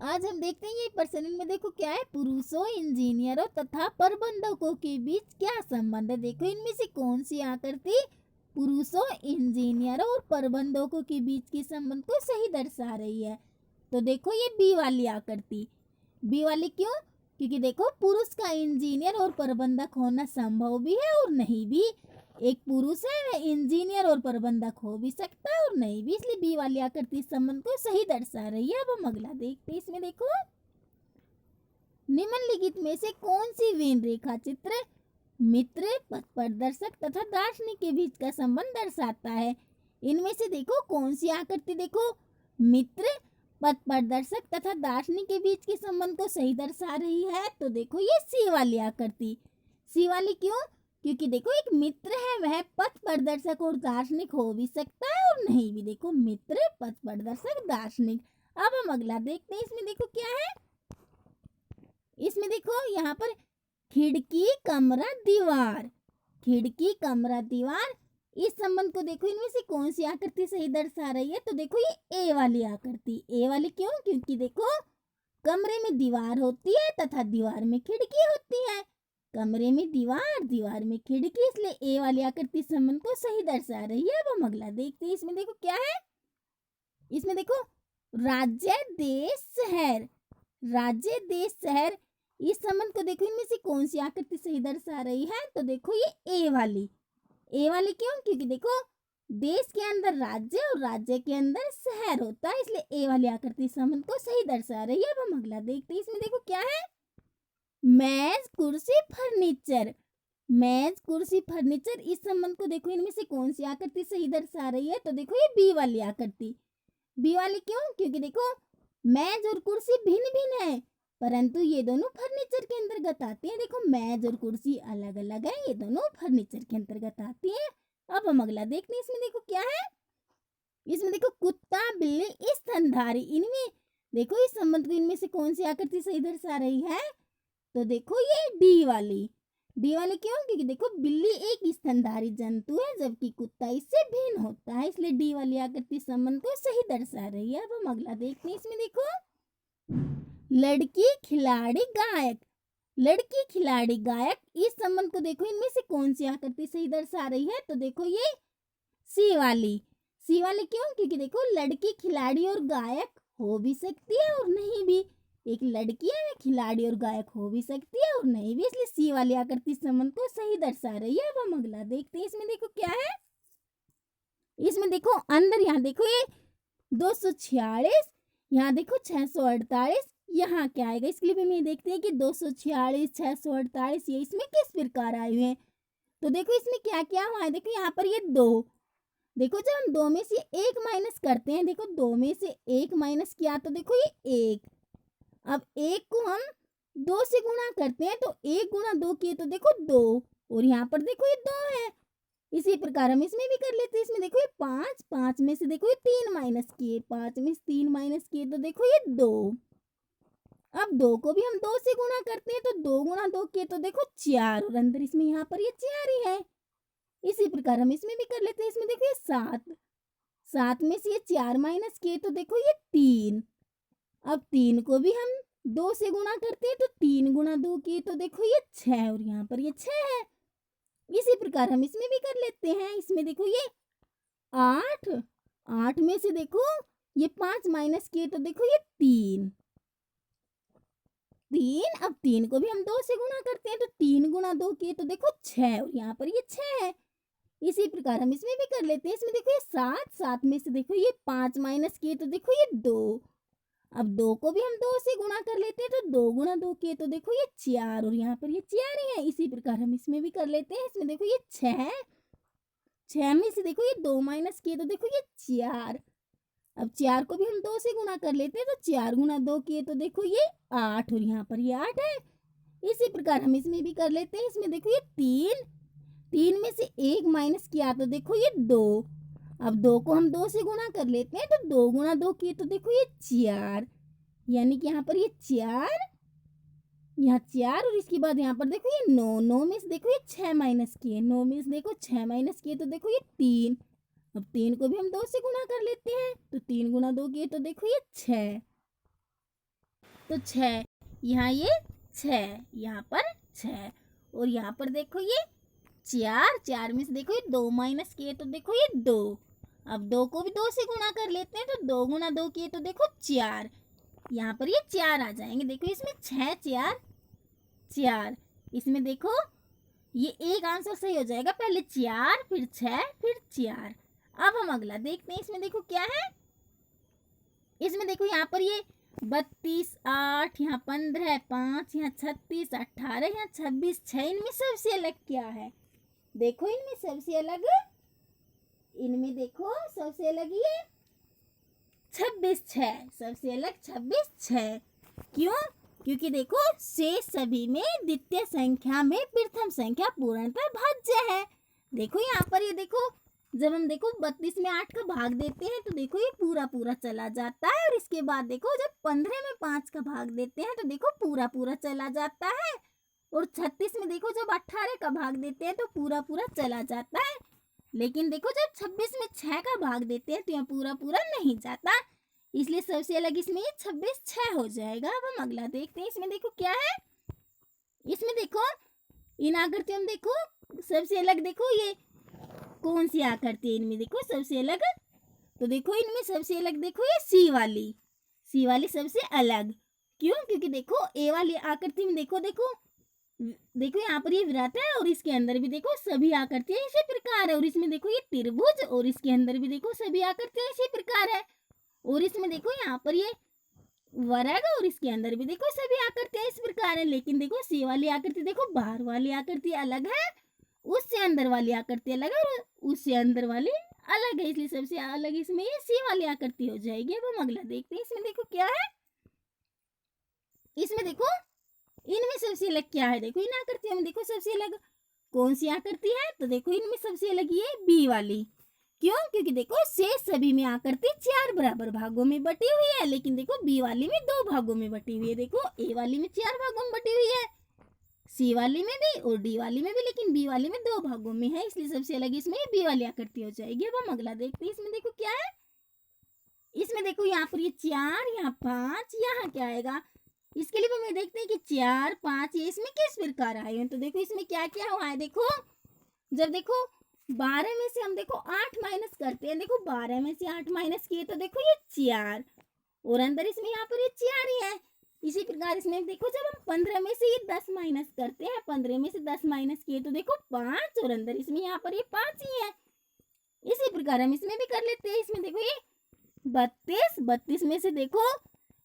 आज हम देखते हैं ये प्रश्न में देखो क्या है, पुरुषों, इंजीनियरों तथा प्रबंधकों के बीच क्या संबंध है। देखो इनमें से कौन सी आकृति पुरुषों, इंजीनियरों और प्रबंधकों के बीच के संबंध को सही दर्शा रही है। तो देखो ये बी वाली आकृति। बी वाली क्यों? क्योंकि देखो पुरुष का इंजीनियर और प्रबंधक होना संभव भी है और नहीं भी। एक पुरुष है वह इंजीनियर और प्रबंधक हो भी सकता है और नहीं भी, इसलिए बी वाली आकृति संबंध को सही दर्शा रही है। अब हम अगला देखते हैं। इसमें देखो निम्नलिखित में से कौन सी वेन रेखा चित्र मित्र, पथ प्रदर्शक तथा दार्शनिक के बीच का संबंध दर्शाता है। इनमें से देखो कौन सी आकृति देखो मित्र, पथ प्रदर्शक तथा दार्शनिक के बीच के संबंध को सही दर्शा रही है। तो देखो ये सी वाली आकृति। सी वाली क्यों? क्योंकि देखो एक मित्र है वह पथ प्रदर्शक और दार्शनिक हो भी सकता है और नहीं भी। देखो मित्र, पथ प्रदर्शक, दार्शनिक। अब हम अगला देखते हैं। इसमें देखो क्या है, इसमें देखो यहाँ पर खिड़की, कमरा, दीवार। खिड़की, कमरा, दीवार, इस संबंध को देखो इनमें से कौन सी आकृति सही दर्शा रही है। तो देखो ये ए वाली आकृति। ए वाली क्यों? क्योंकि देखो कमरे में दीवार होती है तथा दीवार में खिड़की होती है। कमरे में दीवार, दीवार में खिड़की, इसलिए ए वाली आकृति संबंध को सही दर्शा रही है। अब हम अगला देखते हैं। इसमें देखो क्या है, इसमें देखो राज्य, देश, शहर। राज्य, देश, शहर, इस संबंध को देखो इनमें से कौन सी आकृति सही दर्शा रही है। तो देखो ये ए वाली। ए वाली क्यों? क्योंकि देखो देश के अंदर राज्य और राज्य के अंदर शहर होता है, इसलिए ए वाली आकृति संबंध को सही दर्शा रही है। अब हम अगला देखते हैं। इसमें देखो क्या है, मेज, कुर्सी, फर्नीचर। मेज, कुर्सी, फर्नीचर, इस संबंध को देखो इनमें से कौन सी आकृति सही दर्शा रही है। तो देखो ये बी वाली आकृति। बी वाली क्यों? क्योंकि देखो मेज और कुर्सी भिन्न भिन्न है परंतु ये दोनों फर्नीचर के अंतर्गत आते हैं। देखो मेज और कुर्सी अलग अलग है, ये दोनों फर्नीचर के अंतर्गत आती है। अब हम अगला देखते हैं। इसमें देखो क्या है, इसमें देखो कुत्ता, बिल्ली, स्तनधारी, इनमें देखो इस संबंध को इनमें से कौन सी आकृति सही दर्शा रही है। तो देखो ये डी वाली। डी वाली क्यों? क्योंकि देखो बिल्ली एक स्तनधारी जंतु है जबकि कुत्ता इससे भिन्न होता है, इसलिए डी वाली आकृति संबंध को सही दर्शा रही है। अब हम अगला देखते हैं। इसमें देखो लड़की, खिलाड़ी, गायक। लड़की, खिलाड़ी, गायक, इस संबंध को देखो इनमें से कौन सी आकृति सही दर्शा रही है। तो देखो ये सी वाली। सी वाली क्यों? क्योंकि देखो लड़की, खिलाड़ी और गायक हो भी सकती है और नहीं भी। एक लड़की है वह खिलाड़ी और गायक हो भी सकती है और नहीं भी, इसलिए सी वाली आकृति संबंध को सही दर्शा रही है। अब हम अगला देखते हैं। इसमें देखो क्या है, इसमें देखो अंदर यहाँ देखो ये 246, यहाँ देखो 648, यहाँ क्या आएगा। इस क्लिप में देखते हैं कि 246, 648 ये इसमें किस प्रकार आए हुए हैं। तो देखो इसमें क्या क्या हुआ है। देखो यहाँ पर ये 2, देखो जब हम 2 में से 1 माइनस करते हैं, देखो 2 में से 1 माइनस किया तो देखो ये 1। अब 1 को हम 2 से गुणा करते हैं तो 1 गुणा 2 किए तो देखो 2 और यहाँ पर देखो ये 2 है। इसी प्रकार हम इसमें भी कर लेते हैं। इसमें देखो ये 5, 5 में से देखो ये 3 माइनस किए, 5 में से 3 माइनस किए तो देखो ये 2। अब 2 को भी हम 2 से गुणा करते हैं तो 2 गुणा 2 किए तो देखो 4 और अंदर इसमें यहाँ पर ये 4 ही है। इसी प्रकार हम इसमें भी कर लेते हैं। इसमें देखो ये 7, 7 में से ये 4 माइनस किए तो देखो ये 3। अब 3 को भी हम 2 से गुणा करते हैं तो 3 गुणा 2 किए तो देखो ये 6 और यहाँ पर ये 6 है। इसी प्रकार हम इसमें भी कर लेते हैं। इसमें देखो ये 8, 8 में से देखो ये 5 माइनस किए तो देखो ये 3। अब 3 को भी हम 2 से गुणा करते हैं तो 3 गुणा 2 किए तो देखो 6 और यहाँ पर ये 6 है। इसी प्रकार हम इसमें भी कर लेते हैं। इसमें देखो ये 7, 7 में से देखो ये 5 माइनस किए तो देखो ये 2। अब 2 को भी हम 2 से गुणा कर लेते हैं तो 2 गुणा 2 किए तो देखो ये 4 और यहाँ पर ये 4 ही है। इसी प्रकार हम इसमें भी कर लेते हैं। इसमें देखो ये 6, 6 में से देखो ये 2 माइनस किए तो देखो ये 4। अब 4 को भी हम 2 से गुणा कर लेते हैं तो 4 गुणा 2 किए तो देखो ये 8 और यहाँ पर ये 8 है। इसी प्रकार हम इसमें भी कर लेते हैं। इसमें देखो ये 3, 3 में से 1 माइनस किया तो देखो ये 2। अब 2 को हम 2 से गुणा कर लेते हैं तो 2 गुणा 2 किए तो देखो ये 4, यानी कि यहाँ पर ये 4, यहाँ 4 और इसके बाद यहाँ पर देखो ये 9, 9 में से देखो ये 6 माइनस किए, 9 में से देखो 6 माइनस किए तो देखो ये 3। अब 3 को भी हम 2 से गुणा कर लेते हैं तो 3 गुणा 2 किए तो देखो ये 6। तो 6, यहाँ ये 6, यहाँ पर 6, और यहाँ पर देखो ये 4, 4 में से देखो ये 2 माइनस किए तो देखो ये 2। अब 2 को भी 2 से गुणा कर लेते हैं, तो 2 गुना 2 किए तो देखो 4, यहाँ पर ये 4 आ जाएंगे। देखो इसमें 6 4 4, इसमें देखो ये एक आंसर सही हो जाएगा, पहले 4 फिर 6 फिर 4। अब हम अगला देखते हैं, इसमें देखो क्या है। इसमें देखो यहाँ पर ये 32 8, यहाँ 15 5, यहाँ 36 18, यहाँ 26 6, इनमें सबसे अलग क्या है? देखो इनमें सबसे अलग, इनमें देखो सबसे अलग ये 26 6, सबसे अलग 26 6। क्यों? क्योंकि देखो शेष सभी में द्वितीय संख्या में प्रथम संख्या पूर्णतः भाज्य है। देखो यहाँ पर ये देखो, जब हम देखो 32 में 8 का भाग देते हैं तो देखो ये पूरा पूरा चला जाता है, और इसके बाद देखो जब 15 में 5 का भाग देते हैं तो देखो पूरा पूरा चला जाता है, और 36 में देखो जब 18 का भाग देते हैं तो पूरा पूरा चला जाता है। लेकिन देखो जब 26 में 6 का भाग देते हैं तो यहाँ पूरा पूरा नहीं जाता, इसलिए सबसे अलग इसमें ये 26 6 हो जाएगा। अब हम अगला देखते हैं, इसमें देखो क्या है। इसमें देखो इन आकृतियों में देखो सबसे अलग, देखो ये कौन सी आकृति है इनमें, देखो सबसे अलग, तो देखो इनमें सबसे अलग देखो ये सी वाली सबसे अलग। क्यों? क्योंकि देखो ए वाली आकृति में देखो देखो देखो यहाँ पर ये वृत्त है, और इसके अंदर भी देखो सभी आकृतियां इसी प्रकार है, और इसमें देखो ये त्रिभुज, और इसके अंदर भी देखो सभी आकृतियां इसी प्रकार है, और इसमें देखो यहाँ पर ये वर्ग, और इसके अंदर भी देखो सभी आकृतियां इस प्रकार है। लेकिन देखो सी वाली आकृति देखो बाहर वाली आकृति अलग है, उससे अंदर वाली आकृति अलग है, और उससे अंदर वाली अलग है, इसलिए सबसे अलग इसमें ये सी वाली आकृति हो जाएगी। अब हम अगला देखते हैं, इसमें देखो क्या है। इसमें देखो इनमें सबसे अलग क्या है, देखो इन आकृतियों में देखो सबसे अलग कौन सी आकृति है, तो देखो इनमें सबसे अलग ये बी वाली। क्यों? क्योंकि देखो शेष सभी में आकृति 4 बराबर भागों में बटी हुई है, लेकिन देखो बी वाली में 2 भागों में बटी हुई है। देखो ए वाली में 4 भागों में बटी हुई है, सी वाली में भी और डी वाली में भी, लेकिन बी वाली में 2 भागों में है, इसलिए सबसे अलग इसमें बी वाली आकृति हो जाएगी। अब हम अगला देखते हैं, इसमें देखो क्या है। इसमें देखो यहाँ पर ये 4, यहाँ 5, यहाँ क्या आएगा, इसके लिए हमें देखते हैं कि 4 5 ये इसमें किस प्रकार आए हैं। तो देखो इसमें क्या क्या हुआ है, देखो जब देखो 12 में से हम देखो 8 माइनस करते हैं, देखो 12 में से 8 माइनस किए तो देखो ये 4, और अंदर इसमें यहाँ पर ये 4 ही है। इसी प्रकार इसमें देखो जब हम 15 में से ये 10 माइनस करते हैं, 15 में से 10 माइनस किए तो देखो 5, और अंदर इसमें यहाँ पर ये 5 ही है। इसी प्रकार हम इसमें भी कर लेते हैं। इसमें देखो ये 32 में से देखो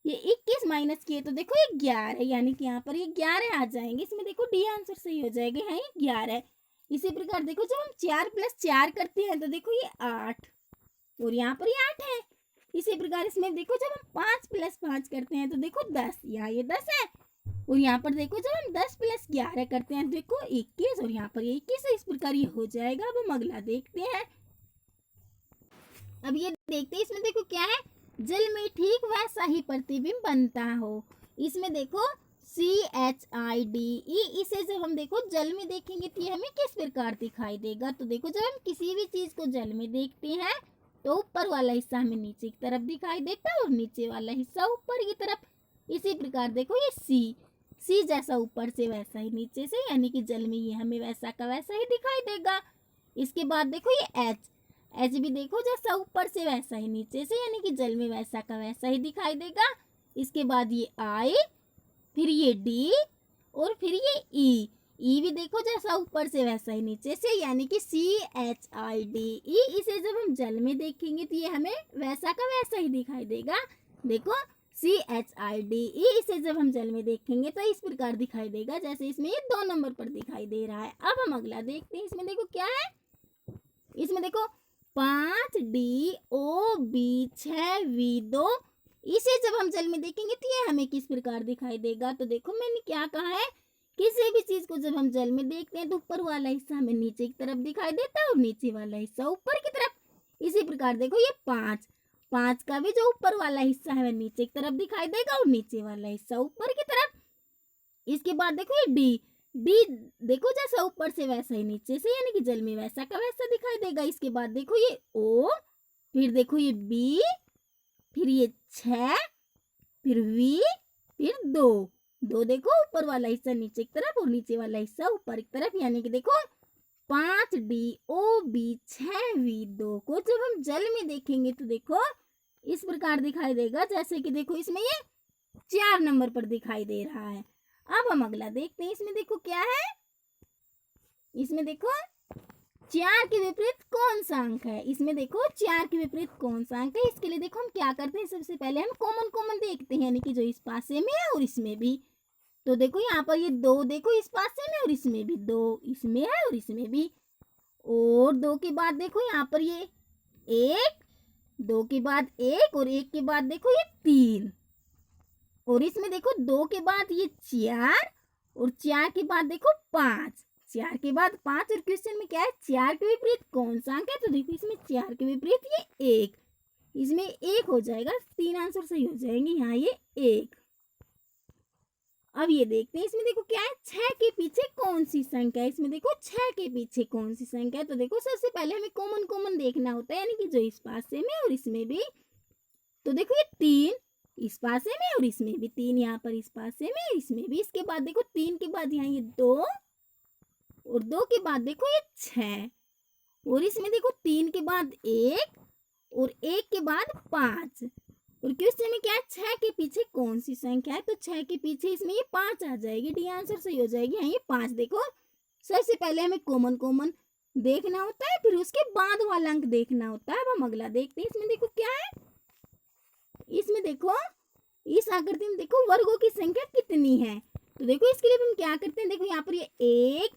ये 21 माइनस किए तो देखो ये 11, यानी कि यहाँ पर ये 11 आ जाएंगे। इसमें देखो डी आंसर सही हो जाएगा, यहाँ ये 11। इसी प्रकार देखो जब हम 4 + 4 करते हैं तो देखो ये 8, और यहाँ पर ये 8 है। इसी प्रकार इसमें देखो जब हम 5 + 5 करते हैं तो देखो 10, यहाँ ये 10 है, और यहाँ पर देखो जब हम 10 + 11 करते हैं तो देखो 21, और यहाँ पर ये 21 है। इस प्रकार ये हो जाएगा। अब हम अगला देखते हैं। अब ये देखते हैं, इसमें देखो क्या है, जल में ठीक वैसा ही प्रतिबिंब बनता हो। इसमें देखो CHIDE, इसे जब हम देखो जल में देखेंगे तो ये हमें किस प्रकार दिखाई देगा। तो देखो जब हम किसी भी चीज को जल में देखते हैं तो ऊपर वाला हिस्सा हमें नीचे की तरफ दिखाई देता है, और नीचे वाला हिस्सा ऊपर की तरफ। इसी प्रकार देखो ये सी जैसा ऊपर से वैसा ही नीचे से, यानी कि जल में ये हमें वैसा का वैसा ही दिखाई देगा। इसके बाद देखो ये एच भी देखो जैसा ऊपर से वैसा ही नीचे से, यानी कि जल में वैसा का वैसा ही दिखाई देगा। इसके बाद ये आई, फिर ये डी, और फिर ये ई भी देखो जैसा ऊपर से वैसा ही नीचे से, यानी कि CHIDE। इसे जब हम जल में देखेंगे तो ये हमें वैसा का वैसा ही दिखाई देगा। देखो CHIDE, इसे जब हम जल में देखेंगे तो इस प्रकार दिखाई देगा जैसे इसमें ये 2 नंबर पर दिखाई दे रहा है। अब हम अगला देखते हैं। इसमें देखो क्या है। इसमें देखो 5DOB 6V2, इसे जब हम जल में देखेंगे तो ये हमें किस प्रकार दिखाई देगा। तो देखो मैंने क्या कहा है, किसी भी चीज को जब हम जल में देखते हैं तो ऊपर वाला हिस्सा हमें नीचे की तरफ दिखाई देता है, और नीचे वाला हिस्सा ऊपर की तरफ। इसी प्रकार देखो ये 5 का भी जो ऊपर वाला हिस्सा है वह नीचे की तरफ दिखाई देगा, और नीचे वाला हिस्सा ऊपर की तरफ। इसके बाद देखो ये डी देखो जैसा ऊपर से वैसा ही नीचे से, यानी कि जल में वैसा का वैसा दिखाई देगा। इसके बाद देखो ये ओ, फिर देखो ये बी, फिर ये 6, फिर वी, फिर दो, दो देखो ऊपर वाला हिस्सा नीचे की तरफ और नीचे वाला हिस्सा ऊपर की तरफ, यानी कि देखो 5DOB 6V। 2 को जब हम जल में देखेंगे तो देखो इस प्रकार दिखाई देगा, जैसे कि देखो इसमें ये 4 नंबर पर दिखाई दे रहा है। अब हम अगला देखते हैं, इसमें देखो क्या है, इसमें देखो 4 के विपरीत कौन सा अंक है। इसमें देखो 4 के विपरीत कौन सा अंक है, इसके लिए देखो हम क्या करते हैं, सबसे पहले हम कॉमन देखते हैं, यानी कि जो इस पासे में है और इसमें भी। तो देखो यहाँ पर ये 2 देखो इस पासे में और इसमें भी, 2 इसमें है और इसमें भी। और 2 के बाद देखो यहाँ पर ये 1, 2 के बाद 1 और 1 के बाद देखो ये 3, और इसमें देखो 2 के बाद ये 4 और 4 के बाद देखो 5, 4 के बाद 5। और क्वेश्चन में क्या है, 4 के विपरीत कौन सा अंक है, तो देखो इसमें 4 के विपरीत ये 1, इसमें 1 हो जाएगा, 3 आंसर सही हो जाएंगे, यहाँ ये 1। अब ये देखते हैं, इसमें देखो क्या है, 6 के पीछे कौन सी संख्या है। इसमें देखो 6 के पीछे कौन सी संख्या है, तो देखो सबसे पहले हमें कॉमन देखना होता है, यानी कि जो इस पासे में और इसमें भी। तो देखो ये 3 इस पासे में और इसमें भी, 3 यहाँ पर इस पासे में इसमें भी। इसके बाद देखो 3 के बाद यहाँ ये 2 और 2 के बाद देखो ये 6, और इसमें देखो 3 के बाद 1 और 1 के बाद 5। और क्वेश्चन में क्या है, 6 के पीछे कौन सी संख्या है, तो 6 के पीछे इसमें ये 5 आ जाएगी, डी आंसर सही हो जाएगी। यहाँ ये 5 देखो सबसे पहले हमें कॉमन देखना होता है, फिर उसके बाद वाला अंक देखना होता है। अब हम अगला देखते हैं, इसमें देखो क्या है, इसमें देखो इस आकृति में देखो वर्गों की संख्या कितनी है। तो देखो इसके लिए हम क्या करते हैं, देखो यहाँ पर ये 1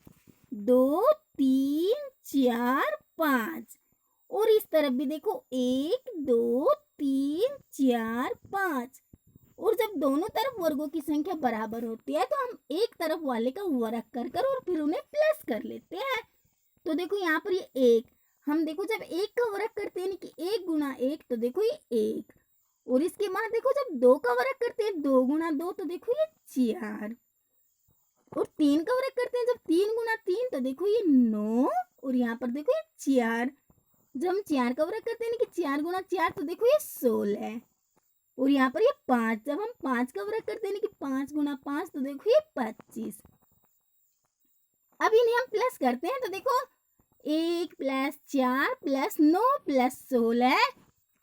2 3 4 5, और इस तरफ भी देखो 1 2 3 4 5। और जब दोनों तरफ वर्गों की संख्या बराबर होती है तो हम एक तरफ वाले का वर्ग कर और फिर उन्हें प्लस कर लेते हैं। तो देखो यहाँ पर ये 1, हम देखो जब 1 का वर्ग करते हैं, कि 1 गुना 1, तो देखो ये 1, और इसके बाद देखो जब 2 का वर्ग करते हैं, 2 गुना 2, तो देखो ये 4, और 3 का वर्ग करते हैं जब 3 गुना 3, तो देखो ये 9, और यहाँ पर देखो ये 4। जब हम 4 का वर्ग करते हैं, कि 4 गुना 4, तो देखो ये 16, और यहाँ पर ये 5। जब हम 5 का वर्ग करते हैं, कि 5 गुना 5, तो देखो ये 25। अब इन्हें हम प्लस करते हैं, तो देखो 1 + 4 + 9 + 16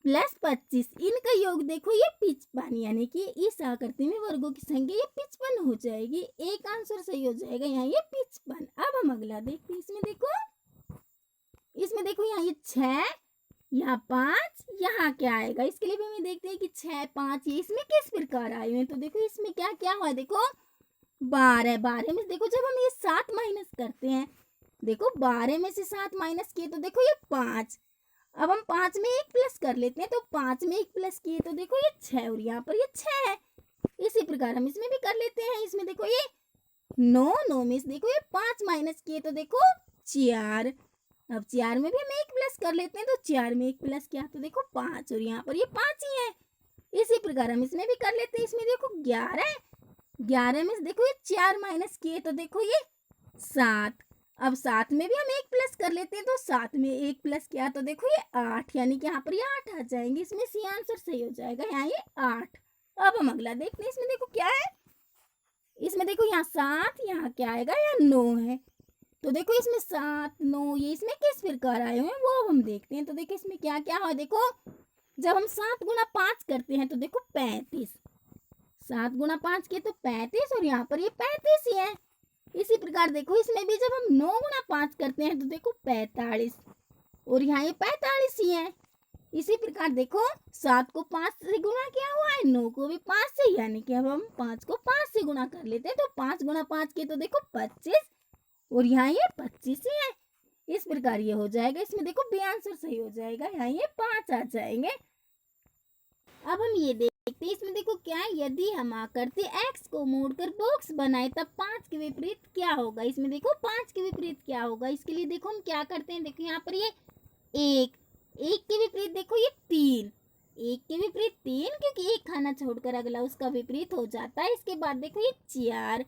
+ 25, इनका योग देखो ये 55, यानी कि इस आकृति में वर्गों की संख्या ये 55 हो जाएगी। एक आंसर सही हो जाएगा, यहाँ ये 55। अब हम अगला देखते हैं, इसमें देखो यहाँ ये 6, यहाँ 5, यहाँ क्या आएगा। इसके लिए भी हमें देखते हैं कि 6 5 ये इसमें किस प्रकार आए हुए हैं। तो देखो इसमें क्या क्या हुआ, देखो 12, 12 में देखो जब हम ये 7 माइनस करते हैं, देखो 12 में से 7 माइनस किए तो देखो ये 5। अब हम 5 में 1 प्लस कर लेते हैं, तो 5 में 1 प्लस किए तो देखो ये 6, और यहाँ पर ये 6 है। इसी प्रकार हम इसमें भी कर लेते हैं, इसमें देखो ये 9, 9 में से देखो ये 5 माइनस किए तो देखो 4। अब 4 में भी हम 1 प्लस कर लेते हैं, तो 4 में 1 प्लस किया तो देखो 5, और यहाँ पर ये 5 ही है। इसी प्रकार हम इसमें भी कर लेते हैं, इसमें देखो 11, 11 में से देखो ये 4 माइनस किए तो देखो ये 7। अब 7 में भी हम 1 प्लस कर लेते हैं, तो 7 में 1 प्लस किया तो देखो ये 8, यानी कि यहाँ पर ये 8 आ जाएंगे। इसमें सी आंसर सही हो जाएगा, यहाँ ये 8। अब हम अगला देखते हैं, इसमें देखो क्या है, इसमें देखो यहाँ 7, यहाँ क्या आएगा, यहाँ 9 है। तो देखो इसमें 7 9 ये इसमें किस प्रकार आए हुए हैं वो हम देखते हैं। तो देखो इसमें क्या क्या है, देखो जब हम 7 गुना 5 करते हैं तो देखो 35, 7 गुना 5 किए तो 35, और यहाँ पर ये 35 ही है। इसी प्रकार देखो इसमें भी जब हम 9 गुना 5 करते हैं तो देखो 45, और यहाँ ये 45 ही है। इसी प्रकार देखो 7 को 5 से गुना किया हुआ है, 9 को भी 5 से, यानी कि अब हम 5 को 5 से गुना कर लेते हैं, तो 5 गुना 5 किए तो देखो 25, और यहाँ ये 25 ही है। इस प्रकार ये हो जाएगा, इसमें देखो बी आंसर सही हो जाएगा, यहाँ ये 5 आ जाएंगे। अब हम ये देखते हैं, इसमें देखो क्या है, यदि हम आकृति x को मोड़कर बॉक्स बनाए तब 5 के विपरीत क्या होगा। इसमें देखो 5 के विपरीत क्या होगा, इसके लिए देखो हम क्या करते हैं, देखो यहाँ पर ये 1 के विपरीत देखो ये 3, 1 के विपरीत 3, क्योंकि एक खाना छोड़कर अगला उसका विपरीत हो जाता है। इसके बाद देखो ये 4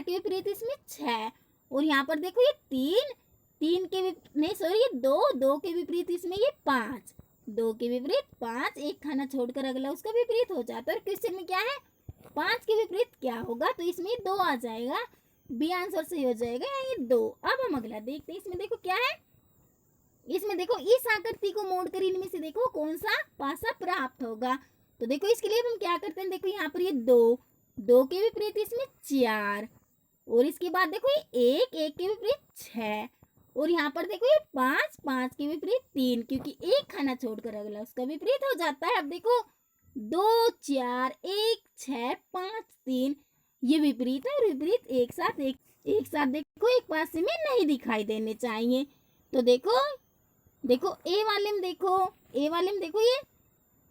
के विपरीत इसमें 6, और यहाँ पर देखो ये 3 के नहीं सॉरी ये 2 के विपरीत इसमें ये 5, 2 के विपरीत 5, एक खाना छोड़कर अगला उसका विपरीत हो जाता है। और क्वेश्चन में क्या है, 5 के विपरीत क्या होगा, तो इसमें 2 आ जाएगा, बी आंसर सही हो जाएगा, ये 2। अब हम अगला देखते हैं, इसमें देखो क्या है, इसमें देखो इस आकृति को मोड़कर इनमें से देखो कौन सा पासा प्राप्त होगा। तो देखो इसके लिए हम क्या करते हैं, देखो यहाँ पर ये 2 के विपरीत इसमें 4, और इसके बाद देखो ये 1 के विपरीत 6, और यहाँ पर देखो ये 5 के विपरीत 3, क्योंकि एक खाना छोड़कर अगला उसका विपरीत हो जाता है। अब देखो 2 4 1 6 5 3, ये विपरीत है, और विपरीत एक साथ देखो एक पासे में नहीं दिखाई देने चाहिए। तो देखो ए वाले में देखो ये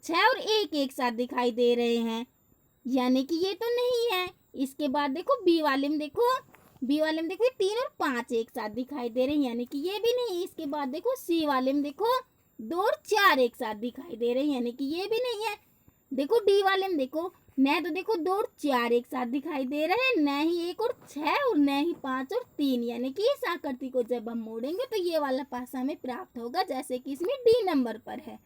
6 और 1 एक साथ दिखाई दे रहे हैं, यानी कि ये तो नहीं है। इसके बाद देखो बी वाले में देखो ये 3 और 5 एक साथ दिखाई दे रहे हैं, यानी कि ये भी नहीं। इसके बाद देखो सी वाले में देखो 2 और 4 एक साथ दिखाई दे रहे हैं, यानी कि ये भी नहीं है। देखो डी वाले में देखो न तो देखो 2 और 4 एक साथ दिखाई दे रहे हैं, न ही 1 और 6, और न ही 5 और 3, यानी कि इस आकृति को जब हम मोड़ेंगे तो ये वाला पासा हमें प्राप्त होगा, जैसे कि इसमें डी नंबर पर है।